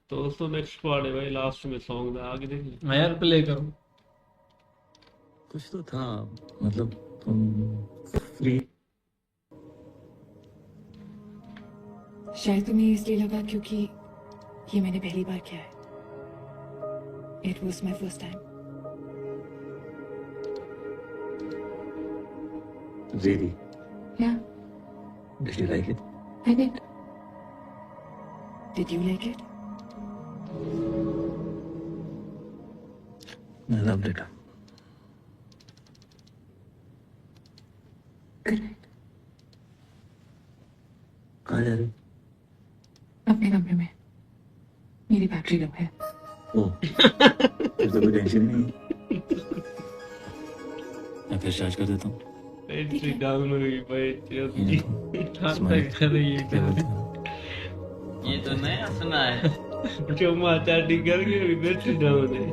तो next part है भाई, लास्ट में सॉन्ग है, आगे देख ले। मैं यार प्ले करूँ। कुछ तो था, मतलब तुम फ्री। शायद तुम्हें इसलिए लगा क्योंकि ये मैंने पहली बार किया है। It was my first time. Really? Yeah, Did you like it? I did. Did you like it? I loved it. Good night. कहाँ जा रही? अपने कमरे में। मेरी बैटरी लो है। ओह, फिर तो कोई टेंशन नहीं है। मैं फिर चार्ज कर देता हूँ। बैटरी डाउन हुई भाई, ये तो नया सुना है। जो चैटिंग कर गई बैटरी डाउन है।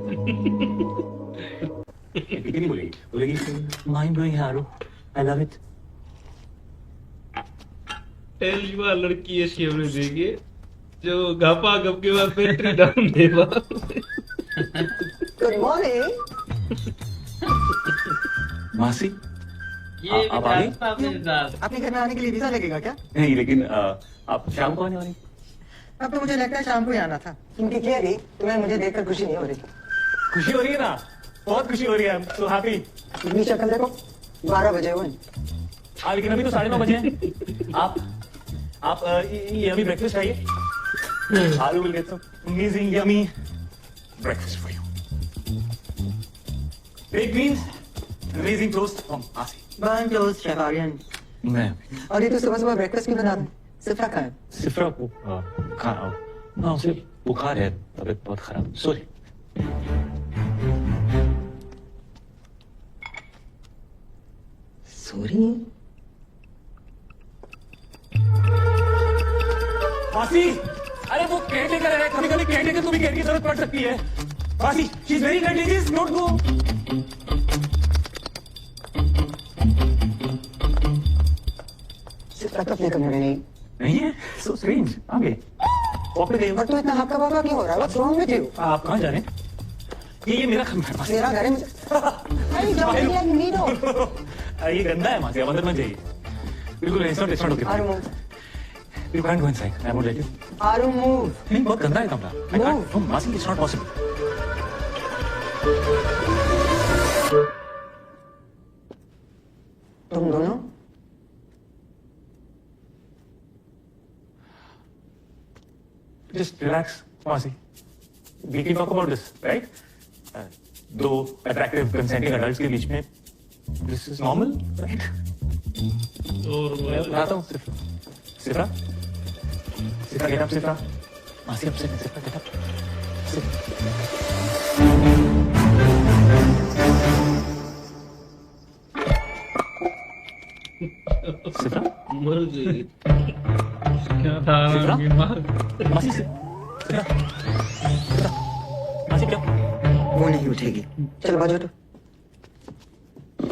ठीक नहीं बोलेगी, बोलेगी mind blowing harrow, I love it. पहली बार लड़की ऐसी हमने देखी है जो घपा घप के बाद बैटरी डाउन दे बा। Good morning. मासी, ये आप आ गई? मेरे साथ। अपने घर में आने के लिए वीजा लगेगा क्या? नहीं लेकिन आप शाम को आने वाली? अब तो मुझे लगता है शाम को ही आना था, क्योंकि क्लियरली तुम्हें मुझे देखकर खुशी नहीं हो रही। खुशी हो रही है ना, बहुत खुशी हो रही है, सो हैप्पी। अपनी शक्ल देखो, 12 बजे हुए। लेकिन अभी तो 9:30 बजे हैं। आप ये अभी ब्रेकफास्ट खाइए। आलू will get some amazing yummy breakfast for you. baked beans, amazing toast from Asi. Burn toast शेफारियन। मैं और ये तो सुबह सुबह ब्रेकफास्ट क्यों बना रहे? सिफ्रा खाएं। सिफ्रा को खाना ना, उसे बुखार है, तबीयत बहुत खराब। सॉरी। सॉरी। फांसी, अरे वो केयर टेकर है, कभी कभी केयर टेकर को भी केयर की जरूरत पड़ सकती है। फांसी, she is very contagious, note गो। सिफ्रा तो अपने कमरे में नहीं है, सो स्ट्रेंज। आगे पॉकेट दे। पर तू इतना हक्का बक्का क्यों हो रहा है? What's wrong with you? आप कहाँ जा रहे हैं? ये मेरा कमरा है। मेरा घर है, मुझे अरे जाओ यार, नीडो। ये गंदा है मासी, आप अंदर मत जाइए। बिल्कुल it's not okay. Aaru move. You can't go inside. I won't let you. Aaru move. नहीं, बहुत गंदा है कमरा। I can't. No, मासी, it's not possible. तुम दोनों Just relax, मासी. We can talk about this, right? दो attractive consenting adults के बीच में this is normal, right? और मैं बताता हूँ सिर्फ सिफ्रा सिफ्रा get up, सिफ्रा मासी upset है, सिफ्रा get up. सिफ्रा मर गई। क्या था सिफ्रा? दिमाग। मासी सिफ्रा सिफ्रा मासी क्या? वो नहीं उठेगी। चल बाजू तो।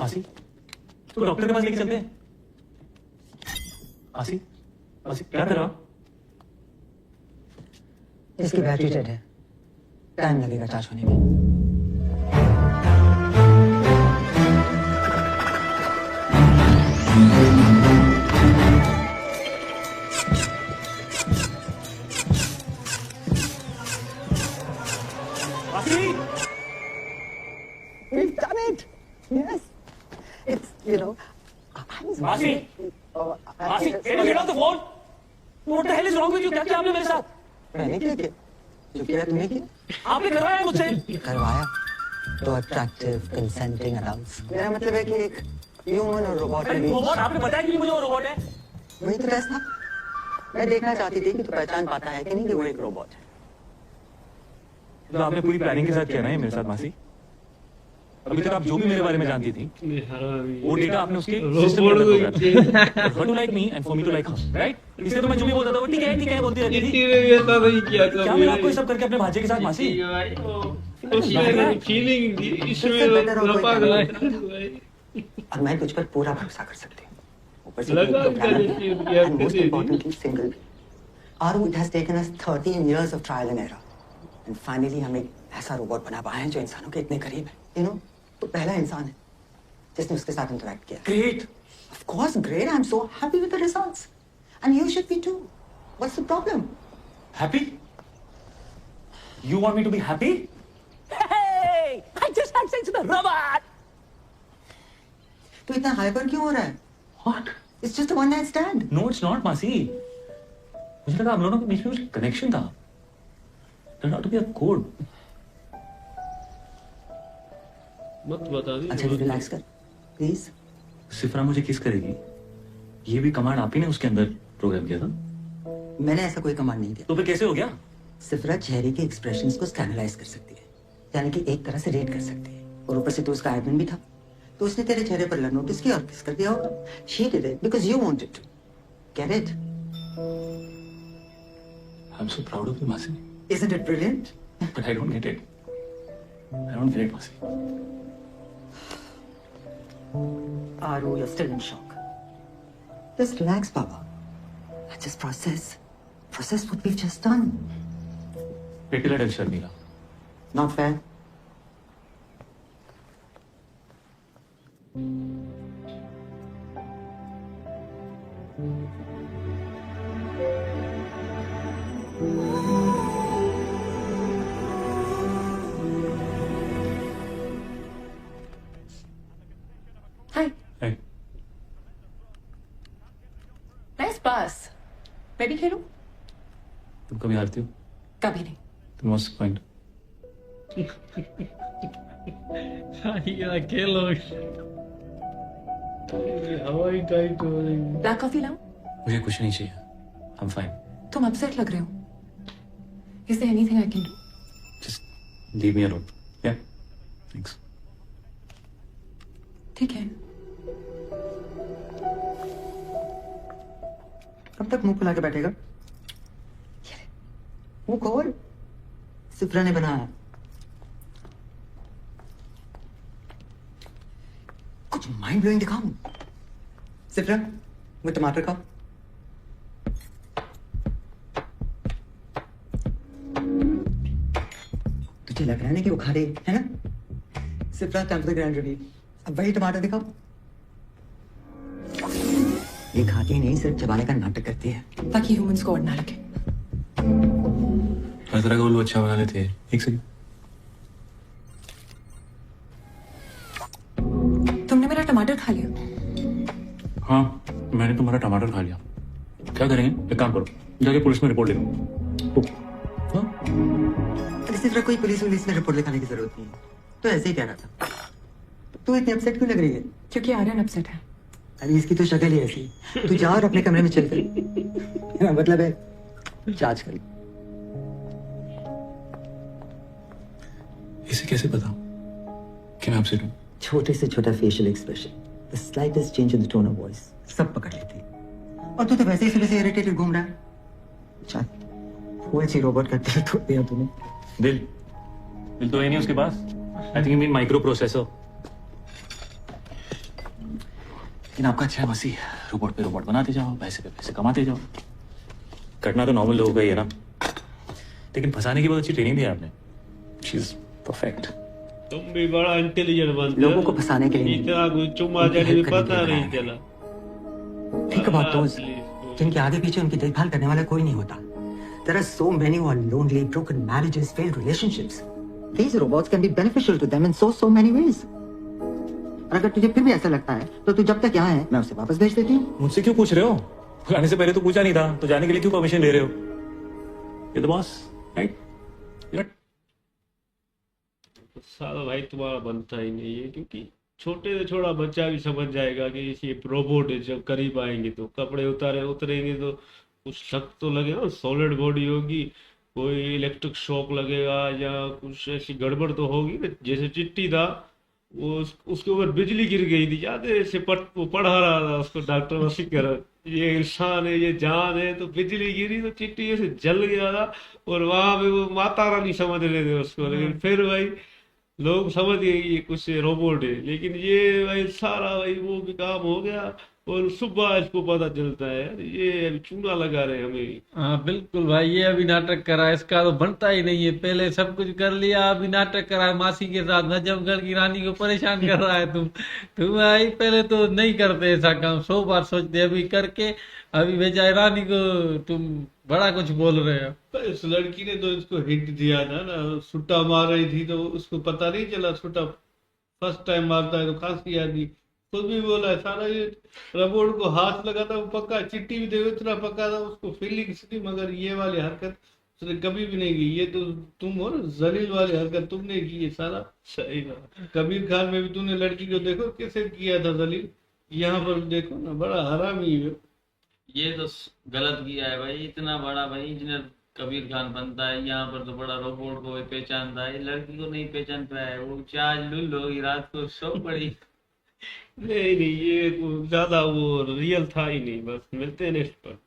मासी, तो डॉक्टर के पास लेके चलते हैं। मासी, मासी क्या कर रहा हो? इसकी बैटरी डेड है, टाइम लगेगा चार्ज होने में। मासी, We've done it. Yes. It's, you know, I was मासी, मासी, can you get off the phone? What the hell is wrong with you? क्या किया आपने मेरे साथ? मैंने क्या किया? जो किया तुमने किया? आपने करवाया है मुझसे? करवाया तो अट्रैक्टिव कंसेंटिंग अडाल्ट्स। मेरा मतलब है कि एक ह्यूमन और रोबोट के अरे बीच रोबोट, आपने बताया कि मुझे वो रोबोट है। वही तो टेस्ट था। मैं देखना चाहती थी कि तू पहचान पाता है कि नहीं कि वो एक रोबोट है। तो आपने पूरी प्लानिंग के साथ किया ना ये मेरे साथ मासी? अभी तक आप जो भी मेरे बारे में जानती थी, वो डेटा आपने उसके सिस्टम में रोबोट लगाया। For to like me and for me to like her, right? इसलिए तो मैं जो भी बोलता था वो ठीक है बोलती रहती थी। ऐसा नहीं किया क्या मैं आपको ये सब करके अपने भांजे के साथ मासी? उसमें फीलिंग इसमें लपा गया भाई। और मैं तुझ पर पूरा भरोसा कर सकती हूँ। ऊपर से लगा तू क्या प्लानर देखिए है, क्या and most कैसे importantly single. Aru, it has taken us 13 years of trial and error. And finally हम एक ऐसा रोबोट बना पाए हैं जो इंसानों के इतने करीब है, यू नो, तो पहला इंसान है जिसने उसके साथ इंटरेक्ट किया। Great. Of course, great. I'm so happy with the results. And you should be too. What's the problem? Happy? You want me to be happy? Hey! I just had sex with a robot! तू इतना hyper क्यों हो रहा है? What? It's just a one night stand. No, it's not, मासी. मुझे लगा हम दोनों के बीच में कुछ कनेक्शन था. Turned out to be a code. मत बता दी। अच्छा, रिलैक्स कर, प्लीज। सिफरा मुझे किस करेगी? ये भी कमांड आप ही ने उसके अंदर प्रोग्राम किया था? मैंने ऐसा कोई कमांड नहीं दिया। तो फिर कैसे हो गया? सिफरा चेहरे के एक्सप्रेशंस को स्कैनलाइज कर सकती है, यानी कि एक तरह से रेड कर सकती है। और ऊपर से तो उसका एडमिन भी था, तो उसने तेरे चेहरे पर नोटिस किया और किस कर दिया होगा। She did it because you wanted to. Get it? I'm so proud of you, मासी. Isn't it brilliant? But I don't get it. I don't get it, मासी. Aru, you're still in shock. Just relax, Baba. Let's just process what we've just done. पेटी लटक Sharmila. Not fair. Hi. Hey. Nice pass. मैं भी खेलूं? तुम कभी हारती हो? कभी नहीं। तुम what's the point? ये अकेला हवाई टाइट हो रही है। ब्लैक कॉफी लाऊं? मुझे कुछ नहीं चाहिए. I'm fine. तुम अपसेट लग रहे हो। Is there anything I can do? Just leave me alone. Yeah. Thanks. ठीक है। कब तक मुंह फुला के बैठेगा? मुंह खोल। सिफरा ने बनाया। कुछ माइंड ब्लोइंग दिखाऊं? सिफरा, वो टमाटर खाओ। तुझे लग रहा है ना कि वो खा रही है ना? सिफरा, time for the grand reveal. अब वही टमाटर दिखाओ। ये खाती नहीं, सिर्फ चबाने का नाटक करती है, ताकि ह्यूमंस को और ना लगे। हर तरह का उल्लू अच्छा बना लेते हैं. एक सेकंड. तुमने मेरा टमाटर खा लिया। हाँ, मैंने तुम्हारा टमाटर खा लिया. क्या करेंगे? एक काम करो, जाके पुलिस में रिपोर्ट लिखो. हाँ? इसी तरह कोई पुलिस में रिपोर्ट लिखाने की जरूरत नहीं है, तो ऐसे ही कह रहा था. तू इतनी अपसेट क्यों लग रही है? क्योंकि आर्यन अपसेट है। अरे इसकी तो शक्ल ही ऐसी। तू जा और अपने कमरे में चल कर, मतलब है जांच कर। इसे कैसे पता कि मैं अपसेट हूँ? छोटे से छोटा facial expression, the slightest change in the tone of voice, सब पकड़ लेती है। और तू तो वैसे ही सुबह से इरिटेटेड घूम रहा है। चल, कोई सी रोबोट का दिल तोड़ दिया तूने। दिल तो है नहीं उसके पास. I think you mean microprocessor. लेकिन आपका अच्छा है मसीह, रोबोट पे रोबोट बनाते जाओ, पैसे पे पैसे कमाते जाओ. कटना तो नॉर्मल लोगों का ही है ना, लेकिन फंसाने की बहुत अच्छी ट्रेनिंग दी आपने. She is perfect. तुम भी बड़ा इंटेलिजेंट बनते लोगों को फंसाने के लिए इतना कुछ चुम्मा जाने में पता नहीं चला. Think about those जिनके आगे पीछे उनकी देखभाल करने वाला कोई नहीं होता. There are so many who are lonely, broken marriages, failed relationships. These robots can be beneficial to them in so many ways. और अगर तुझे फिर भी ऐसा लगता है तो तू जब तक यहाँ है मैं उसे वापस भेज देती हूँ. मुझसे क्यों पूछ रहे हो? बुलाने से पहले तो पूछा नहीं था, तो जाने के लिए क्यों परमिशन ले रहे हो? ये तो बॉस, राइट? साला भाई तुम्हारा बनता ही नहीं है, क्योंकि छोटे से छोटा बच्चा भी समझ जाएगा कि ये रोबोट है. जब करीब आएंगे तो कपड़े उतरेंगे तो कुछ शक तो लगेगा. सॉलिड बॉडी होगी, कोई इलेक्ट्रिक शॉक लगेगा या कुछ ऐसी गड़बड़ तो होगी ना. जैसे चिट्टी था, वो उसके ऊपर बिजली गिर गई थी, याद है? ऐसे वो पढ़ा रहा था उसको डॉक्टर वसीकर, ये इंसान है, ये जान है, तो बिजली गिरी तो चिट्टी ऐसे जल गया था. और वहां पे वो माता रानी समझ रहे थे उसको, लेकिन फिर भाई लोग समझ गए ये कुछ रोबोट है. लेकिन ये भाई सारा भाई वो भी काम हो गया, और सुबह इसको पता चलता है यार ये अभी चूना लगा रहे हैं हमें। हाँ बिल्कुल भाई, ये अभी नाटक करा है, इसका तो बनता ही नहीं है। पहले सब कुछ कर लिया, अभी नाटक करा है मासी के साथ, नजमगढ़ की रानी को परेशान कर रहा है। तुम आई पहले तो नहीं करते ऐसा काम, 100 बार सोचते, अभी करके अभी भेजा है रानी को। तुम बड़ा कुछ बोल रहे हो। पर इस लड़की ने तो इसको हिट दिया था ना, सुट्टा मार रही थी तो उसको पता नहीं चला। सुट्टा फर्स्ट टाइम मारता है तो खांसी आ गई। खुद भी बोला है, सारा ये रोबोट को हाथ लगा था वो पक्का, चिट्ठी भी देखो इतना पक्का था, उसको फीलिंग्स थी, मगर ये वाली हरकत उसने कभी भी नहीं की। ये तो तुम हो ना, जलील वाली हरकत तुमने की है सारा। सही बात। कबीर खान में भी तूने लड़की को देखो कैसे किया था जलील, यहाँ पर देखो ना, बड़ा हरामी है। ये तो गलत किया है भाई, इतना बड़ा भाई इंजीनियर कबीर खान बनता है, यहाँ पर तो बड़ा रोबोट को पहचानता है, लड़की को नहीं पहचान पाया है। वो चार लुल होगी रात को सो पड़ी। नहीं नहीं, ये ज्यादा वो रियल था ही नहीं। बस मिलते हैं नेक्स्ट पर।